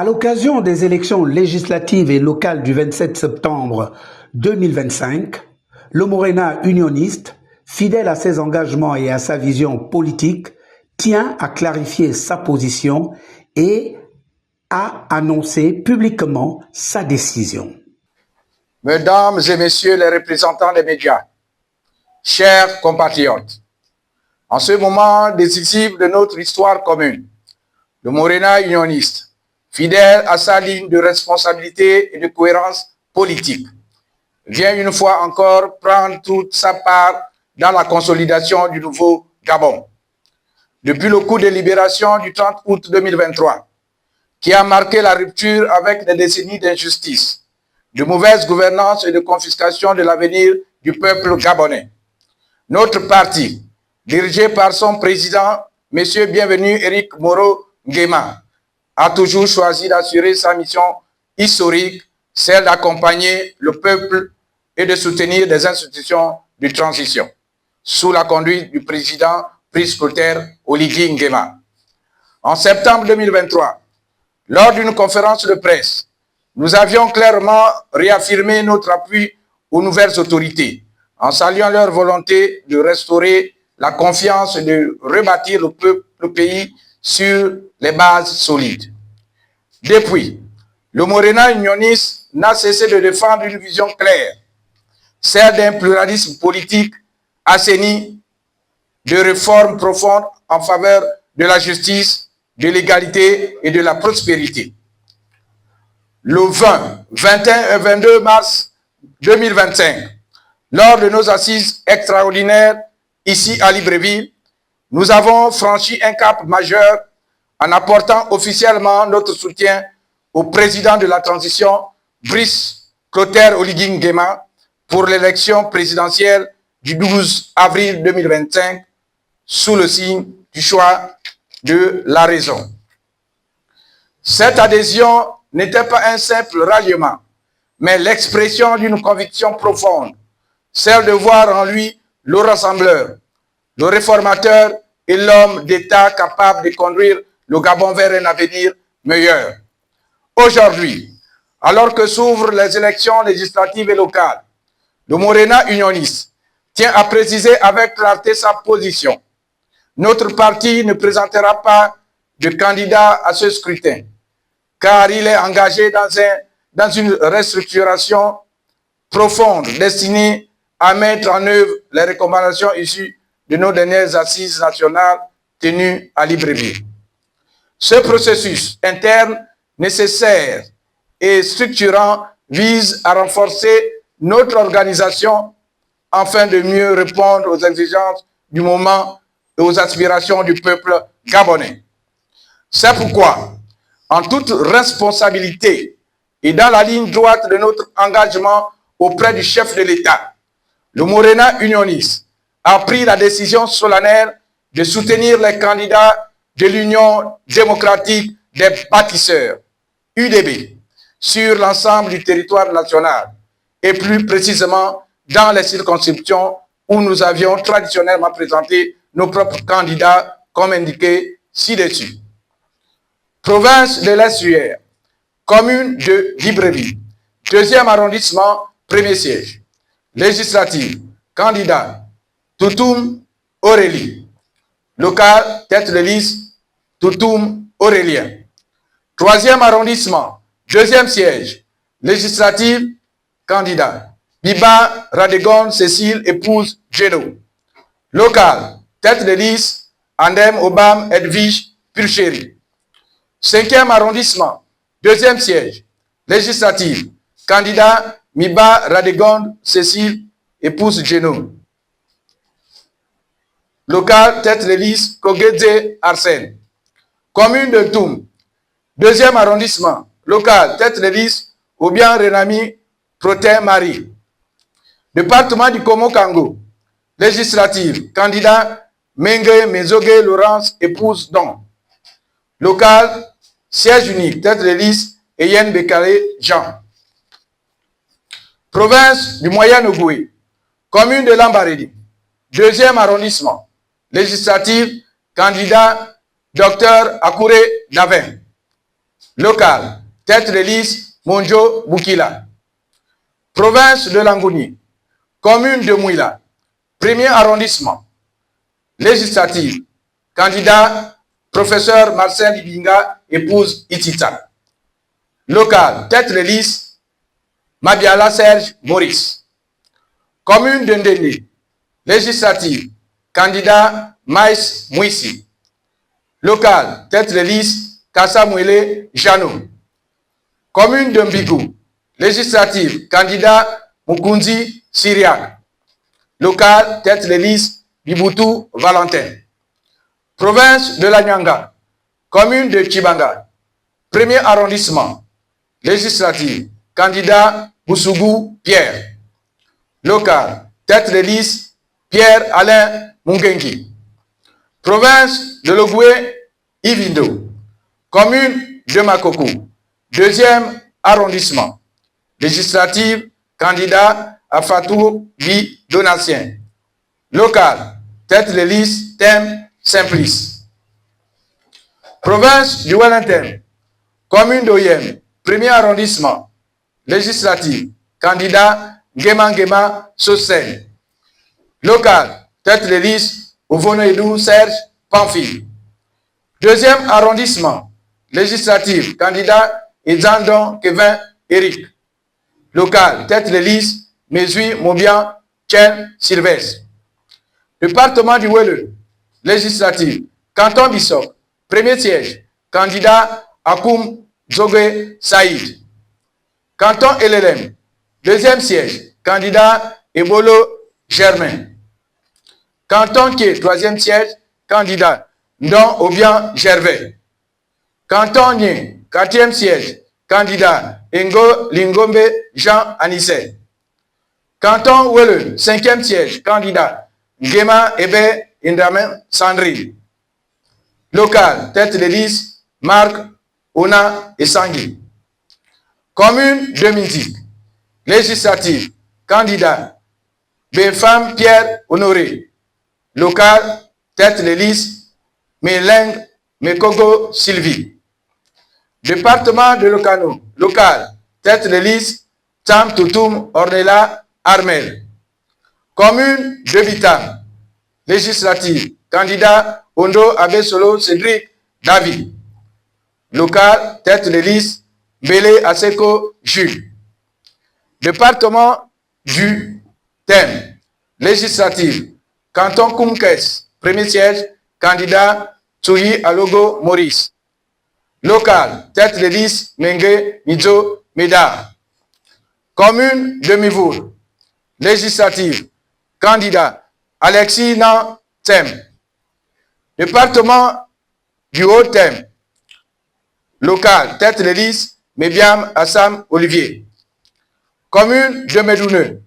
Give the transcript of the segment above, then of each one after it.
l'occasion des élections législatives et locales du 27 septembre 2025, le Morena unioniste, fidèle à ses engagements et à sa vision politique, tient à clarifier sa position et à annoncer publiquement sa décision. Mesdames et messieurs les représentants des médias, chers compatriotes, en ce moment décisif de notre histoire commune, le Morena unioniste, fidèle à sa ligne de responsabilité et de cohérence politique, vient une fois encore prendre toute sa part dans la consolidation du nouveau Gabon. Depuis le coup de libération du 30 août 2023, qui a marqué la rupture avec des décennies d'injustice, de mauvaise gouvernance et de confiscation de l'avenir du peuple gabonais, notre parti, dirigé par son président, M. Bienvenu Éric Moro Nguema, a toujours choisi d'assurer sa mission historique, celle d'accompagner le peuple et de soutenir des institutions de transition, sous la conduite du président Brice Clotaire Oligui Nguema. En septembre 2023, lors d'une conférence de presse, nous avions clairement réaffirmé notre appui aux nouvelles autorités, en saluant leur volonté de restaurer la confiance et de rebâtir le pays sur les bases solides. Depuis, le Morena unioniste n'a cessé de défendre une vision claire, celle d'un pluralisme politique assaini, de réformes profondes en faveur de la justice, de l'égalité et de la prospérité. Le 20, 21 et 22 mars 2025, lors de nos assises extraordinaires ici à Libreville, nous avons franchi un cap majeur en apportant officiellement notre soutien au président de la transition, Brice Clotaire Oligui Nguema, pour l'élection présidentielle du 12 avril 2025, sous le signe du choix de la raison. Cette adhésion n'était pas un simple ralliement, mais l'expression d'une conviction profonde, celle de voir en lui le rassembleur, le réformateur et l'homme d'État capable de conduire le Gabon vers un avenir meilleur. Aujourd'hui, alors que s'ouvrent les élections législatives et locales, le Morena unioniste tient à préciser avec clarté sa position. Notre parti ne présentera pas de candidat à ce scrutin, car il est engagé dans une restructuration profonde destinée à mettre en œuvre les recommandations issues de nos dernières assises nationales tenues à Libreville. Ce processus interne nécessaire et structurant vise à renforcer notre organisation afin de mieux répondre aux exigences du moment et aux aspirations du peuple gabonais. C'est pourquoi, en toute responsabilité et dans la ligne droite de notre engagement auprès du chef de l'État, le Morena unioniste a pris la décision solennelle de soutenir les candidats de l'Union démocratique des bâtisseurs, UDB, sur l'ensemble du territoire national et plus précisément dans les circonscriptions où nous avions traditionnellement présenté nos propres candidats comme indiqué ci-dessus. Province de l'Estuaire, commune de Libreville, 2e arrondissement, 1er siège. Législative, candidat, Toutoum Aurélie. Local, tête de liste, Toutoum Aurélien. 3e arrondissement, 2e siège. Législative, candidat, Biba Radegon Cécile, épouse Géno. Local, tête de liste, Andem Obam Edwige Pulchéry. 5e arrondissement, 2e siège. Législative, candidat Miba Radegon Cécile, épouse Géno. Local, tête de liste, Kogedze Arsène. Commune de Toum, 2e arrondissement. Local, tête de liste, Obian Renami Protin Marie. Département du Komo-Kango. Législative, candidat Mengue Mezogue Laurence, épouse Don. Local, siège unique, tête de liste, Eyen Bekale Jean. Province du Moyen-Ogoué, commune de Lambarédi, 2e arrondissement. Législative, candidat Dr Akure Davin. Local, tête de liste Monjo Boukila. Province de Langouni, commune de Mouila, premier arrondissement. Législative, candidat professeur Marcel Ibinga, épouse Itita. Local, tête de liste Mabiala Serge Maurice. Commune de Ndende, législative, candidat Maïs Mouissi. Local, tête de liste Kassa Mouele Jano. Commune de Mbigou, législative, candidat Mukunzi Syriac. Local, tête de liste Biboutou Valentin. Province de la Nyanga, commune de Chibanga, premier arrondissement, législative, candidat Boussougou Pierre. Local, tête de liste Pierre-Alain Mungengi. Province de Logoué Ivindo, commune de Makokou, deuxième arrondissement, législative, candidat Afatou Bi Donatien. Local, tête de liste Thème Simplice. Province du Wellington, commune d'Oyem, premier arrondissement, législative, candidat Ngema Sosen. Local, tête de liste Ouvonoedou Serge Pamphile. Deuxième arrondissement, législative, candidat Ezandon Kevin Eric. Local, tête de liste Mesui Mobian Chen Sylvestre. Département du Welle, législative, canton Bissok, premier siège, candidat Akoum Zogé Saïd. Canton LLM, deuxième siège, candidat Ebolo Germain. Canton Ké, troisième siège, candidat Ndon Obian Gervais. Canton Nye, quatrième siège, candidat Ngo Lingombe Jean Anissé. Canton Welle, cinquième siège, candidat Ngema Ebe Indamen Sandri. Local, tête de liste, Marc Ona et Sangui. Commune de Minzik. Législative, candidat Befam Pierre Honoré. Local, tête de liste Meleng Mekogo Sylvie. Département de Locano. Local, tête de liste Tam Toutoum Ornella Armel. Commune de Bitam. Législative, candidat Ondo Abesolo Cédric David. Local, tête de liste Bélé Aseko Jules. Département du Thème. Législative, canton Koumkes, premier siège, candidat Tsuyi Alogo Maurice. Local, tête de liste Mengue Midzo Médard. Commune de Mivour. Législative, candidat Alexis Nan Thème. Département du Haut-Thème. Local, tête de liste Mébiam Assam Olivier. Commune de Medoune.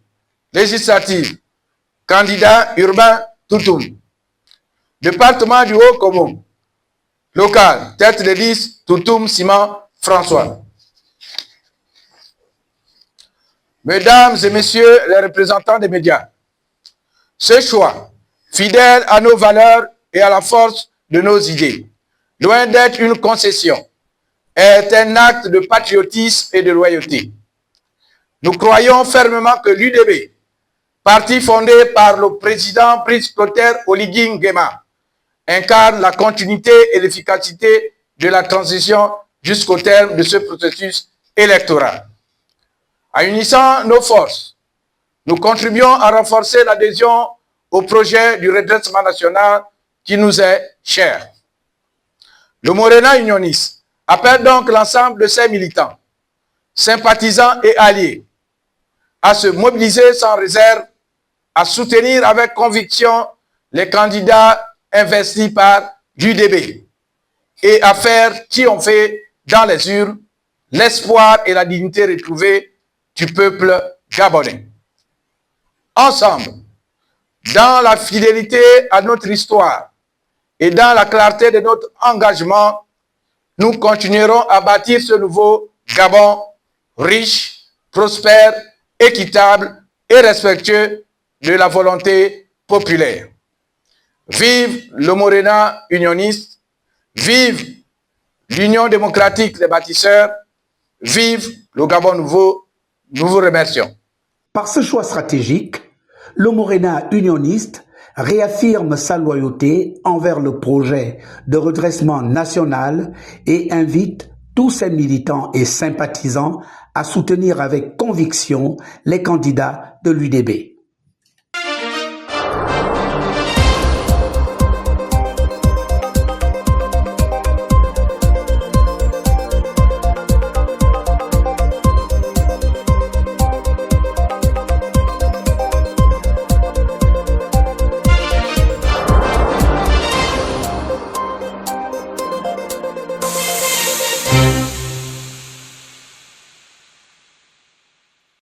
Législative, candidat Urbain Toutoum. Département du Haut-Commun. Local, tête de liste Toutoum Simon François. Mesdames et messieurs les représentants des médias, ce choix, fidèle à nos valeurs et à la force de nos idées, loin d'être une concession, est un acte de patriotisme et de loyauté. Nous croyons fermement que l'UDB, parti fondé par le président Brice Clotaire Oligui Nguema, incarne la continuité et l'efficacité de la transition jusqu'au terme de ce processus électoral. En unissant nos forces, nous contribuons à renforcer l'adhésion au projet du redressement national qui nous est cher. Le Morena unioniste appelle donc l'ensemble de ses militants, sympathisants et alliés à se mobiliser sans réserve, à soutenir avec conviction les candidats investis par l'UDB et à faire triompher dans les urnes l'espoir et la dignité retrouvée du peuple gabonais. Ensemble, dans la fidélité à notre histoire et dans la clarté de notre engagement, nous continuerons à bâtir ce nouveau Gabon riche, prospère, équitable et respectueux de la volonté populaire. Vive le Morena unioniste, vive l'Union démocratique des bâtisseurs, vive le Gabon nouveau, nous vous remercions. Par ce choix stratégique, le Morena unioniste réaffirme sa loyauté envers le projet de redressement national et invite tous ses militants et sympathisants à soutenir avec conviction les candidats de l'UDB.